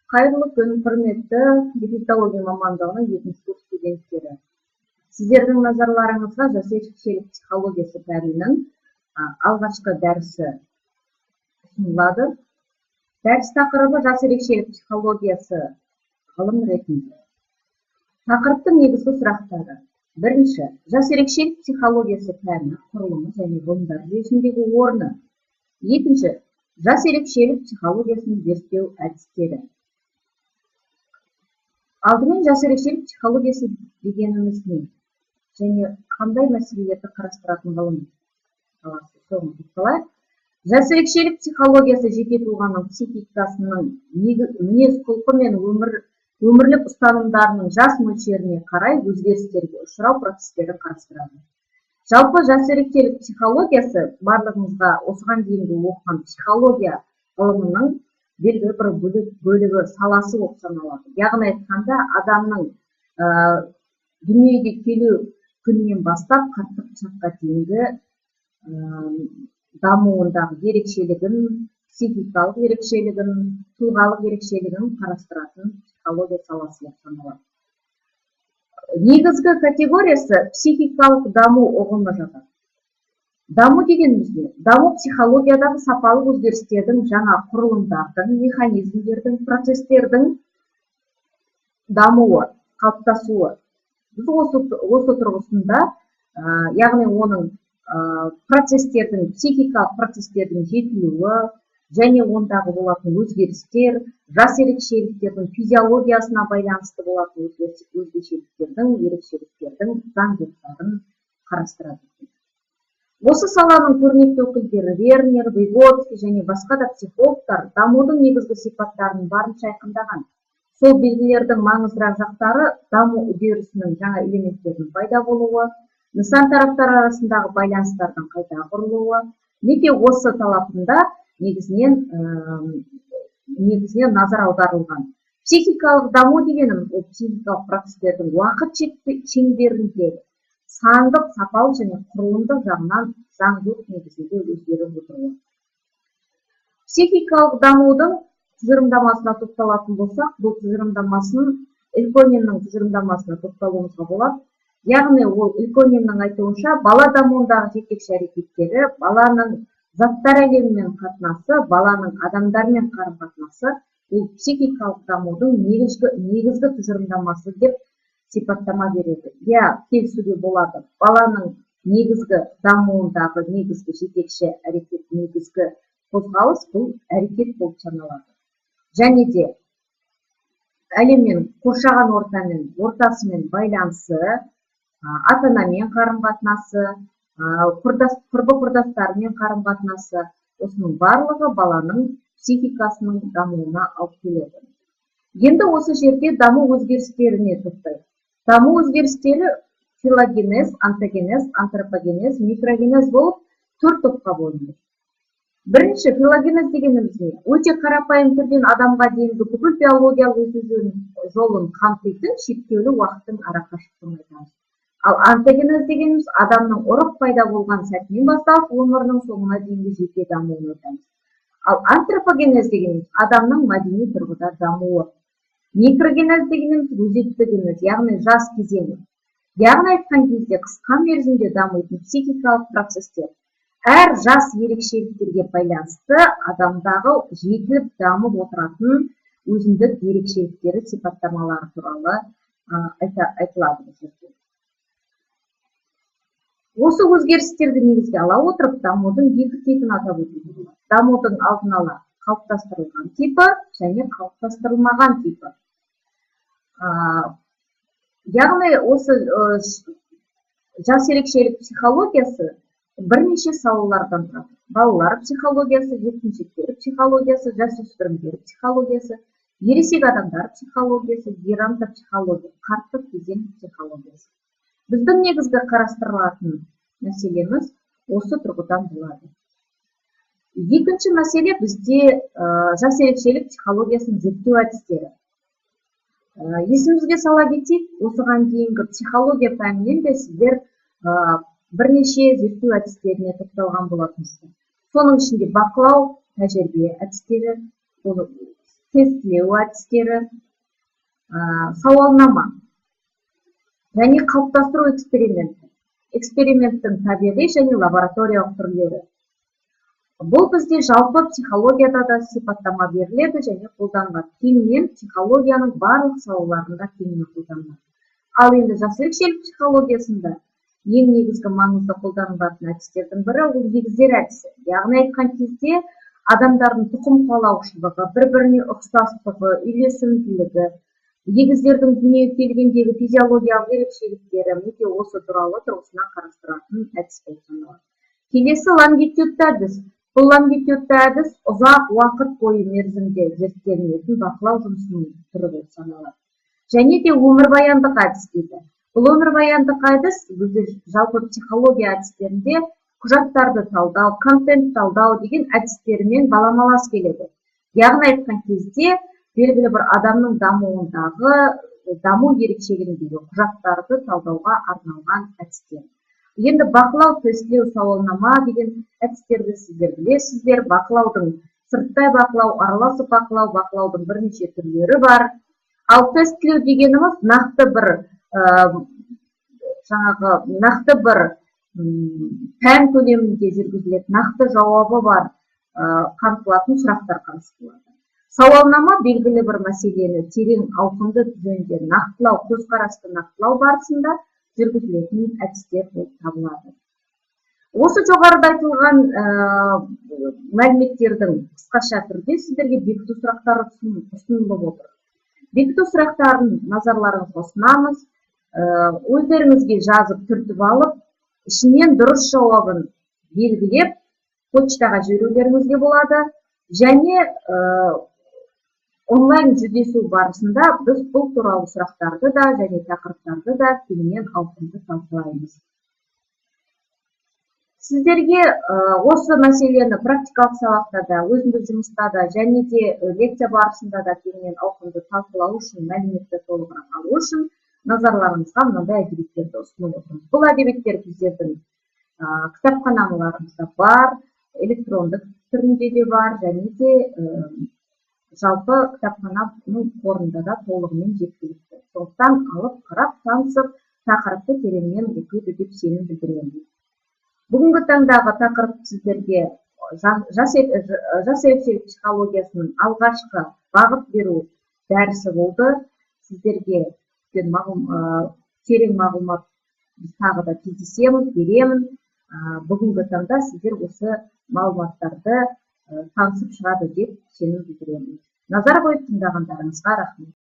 Қайырлы күн, құрметті диалектология мамандығының 2-ші курс студенттері. Сіздердің назарларыңызға жас ерекшелік психологиясы пәнінің алғашқы дәрісі ұсынылады. Дәріс тақырыбы жас ерекшелік психологиясы ғылым ретінде. Тақырыптың негізгі сұрақтары. Бірінші, жас ерекшелік психологиясы пәні құрылымы және ғылымдар жүйесіндегі орны. Екінші, жас ерекшелік психологиясын зерттеу әдістері. Алдымен жас ерекшелік психологиясы дегеніміз не? Және қандай мәселелерді қарастыратын ғылым саласы соны тоқталайық. Жас ерекшелік психологиясы жеке тұлғаның психикасының мінез-құлқы мен өмірлік ұстанымдарының жас мөлшеріне қарай өзгерістерге ұшырау процестерін қарастырады. Жалпы жас ерекшелік психологиясы барлығымызға осыған дейінгі оқыған психология ғылымының белгілі бір бөлігі саласы болып саналады. Яғни айтқанда адамның дүниеге келу күнінен бастап қарттық шаққа дейінгі дамуындағы ерекшелігін, психикалық ерекшелігін, тұлғалық ерекшелігін қарастыратын психология саласы болып саналады. Негізгі категориясы психикалық даму ұғымы жатады. Даму дегеніміз не? Даму психологиядағы сапалық өзгерістердің, жаңа құрылымдардың, механизмдердің, процестердің дамуы, қалыптасуы. Біз осы тұрғысында, яғни оның процестердің, психикалық процестердің жетілуі және ондағы болатын өзгерістер, жас ерекшеліктердің физиологиясына байланысты болатын өзгешеліктердің, ерекшеліктердің заңдылықтарын қарастырады. Осы саланың көрнекті өкілдері Вернер, Выготский және басқа да психологтар дамудың негізгі сипаттарын барынша айқындаған. Сол белгілердің маңыздырақ жақтары даму үдерісінің жаңа элементтерінің пайда болуы, нысан тараптар арасындағы байланыстардың қайта құрылуы. Неге осы талабында негізінен назар аударылған. Психикалық даму дегеніміз ол психикалық процестердің уақыт шеңберіндегі сандық, сапалық және құрылымдық жағынан заңдылық негізінде өзгеріп отыруы. Психикалық дамудың тұжырымдамасына тоқталатын болсақ, бұл тұжырымдамасын Элькониннің тұжырымдамасына тоқталуымызға болады. Яғни ол Элькониннің айтуынша бала дамуындағы жетекші әрекеттері, баланың заттар әлемімен қатынасы, баланың адамдармен қарым-қатынасы, ол психикалық дамудың негізгі тұжырымдамасы деп сипаттама береді. Келісуге болады. Баланың негізгі дамуындағы негізгі жетекші әрекет, негізгі қозғалыс бұл әрекет болып саналады. Және де әлеммен, қоршаған ортасымен байланысы, ата-анамен қарым-қатынасы, құрбы құрдастарымен қарым-қатынасы, осының барлығы баланың психикасының дамуына алып келеді. Енді осы жерде даму өзгерістеріне тоқтайық. Даму өзгерістері филогенез, онтогенез, антропогенез, микрогенез болып 4 топқа бөлінеді. Бірінші, филогенез дегеніміз не? Өте қарапайым түрден адамға дейінгі бүкіл биологиялық өсу жолын қамтитын шектеулі уақыттың арақашықтығын айтамыз. Ал онтогенез дегеніміз адамның ұрық пайда болған сәтінен басталып өмірінің соңына дейінгі жеке дамуын айтамыз. Ал антропогенез дегеніміз адамның мәдени тұрғыда дамуы. Микрогенез дегеніміз өзектігіміз, яғни жас кезеңі. Яғни айтқан кезде қысқа мерзімде дамитын психикалық процестер. Әр жас ерекшеліктерге байланысты адамдағы жетіліп дамып отыратын өзіндік ерекшеліктері, сипаттамалары туралы айтылады. Осы өзгерістерді негізге ала отырып, дамудың екі типін атап өтуге болады. Дамудың алдын ала қалыптастырылған типі және қалыптастырылмаған типі. Яғни осы жас ерекшелік психологиясы бірнеше салалардан тұрады. Балалар психологиясы, жеткіншектер психологиясы, жасөспірімдер психологиясы, ересек адамдар психологиясы, геронтопсихология, қарттық кезең психологиясы. Біздің негізгі қарастырылатын мәселеміз осы тұрғыдан болады. Екінші мәселе бізде жас ерекшелік психологиясын зерттеу әдістері. Есімізге сала кетейік, осыған дейінгі психология пәнінен де сіздер бірнеше зерттеу әдістеріне тоқталған болатынсыздар. Соның ішінде бақылау, тәжірибе әдістері, тестілеу әдістері, сауалнама және қалыптастыру эксперименті. Эксперименттің табиғи және лабораториялық түрлері. Бұл бізде жалпы психологияда да сипаттама беріледі және қолданылады. Кеңінен психологияның барлық салаларында кеңінен қолданылады. Ал енді жас ерекшелік психологиясында ең негізгі маңызды қолданылатын әдістердің бірі ол негіздер әдісі. Яғни айтқан кезде адамдардың тұқым қуалаушылығы, бір-біріне ұқсастығы, үйлесімділігі, егіздердің дүниеге келгендегі физиологиялық ерекшеліктері мінекей осы туралы тұрғысынан қарастыратын әдіс болып саналады. Келесі лонгитюдты әдіс. Бұл лонгитюдты әдіс ұзақ уақыт бойы мерзімде зерттелінетін бақылау жұмысының түрі болып саналады. Және де өмірбаяндық әдіс дейді. Бұл өмірбаяндық әдіс бізде жалпы психология әдістерінде құжаттарды талдау, контент талдау деген әдістермен баламалас келеді. Яғни айтқан кезде белгілі бір адамның дамуындағы даму ерекшелігіндегі құжаттарды талдауға арналған әдістер. Енді бақылау, тестілеу, сауалнама деген әдістерді сіздер білесіздер. Бақылаудың сырттай бақылау, араласып бақылау, бақылаудың бірнеше түрлері бар. Ал тестілеу дегеніміз нақты бір пән көлемінде жүргізілетін, нақты жауабы бар қамтылатын сұрақтар қарастырылады. Сауалнама белгілі бір мәселені терең ауқымды жөнінде нақтылау, көзқарасты нақтылау барысында жүргізілетін әдістер болып табылады. Осы жоғарыда айтылған мәліметтердің қысқаша түрде сіздерге бекіту сұрақтары ұсынылып отыр. Бекіту сұрақтарын назарларыңызға ұсынамыз. Өздеріңізге жазып түртіп алып, ішінен дұрыс жауабын белгілеп, почтаға жіберулеріңізге болады. Және онлайн жүздесу барысында біз бұл туралы сұрақтарды да және тақырыптарды да кеңінен ауқымды талқылаймыз. Сіздерге осы мәселені практикалық сабақта да, өзіндік жұмыста да және де лекция барысында да кеңінен ауқымды талқылау үшін, мәліметті толығырақ алу үшін назарларыңызға мынандай әдебиеттерді ұсынып отырмыз. Бұл әдебиеттер біздердің кітапханаларымызда бар, электрондық түрінде де бар және де жалпы кітапхананың қорында да толығымен жеткілікті. Сондықтан алып, қарап, танысып, тақырыпты тереңнен оқиды деп сенім білдіремін. Бүгінгі таңдағы тақырып сіздерге жас ерекшелік психологиясының алғашқы бағыт беру дәрісі болды. Сіздерге терең мағлұмат тағы да кездесеміз, беремін. Бүгінгі таңда сіздер осы мағлұматтарды танысып шығады деп сенім білдіремін. Назар қойып тыңдағандарыңызға рахмет.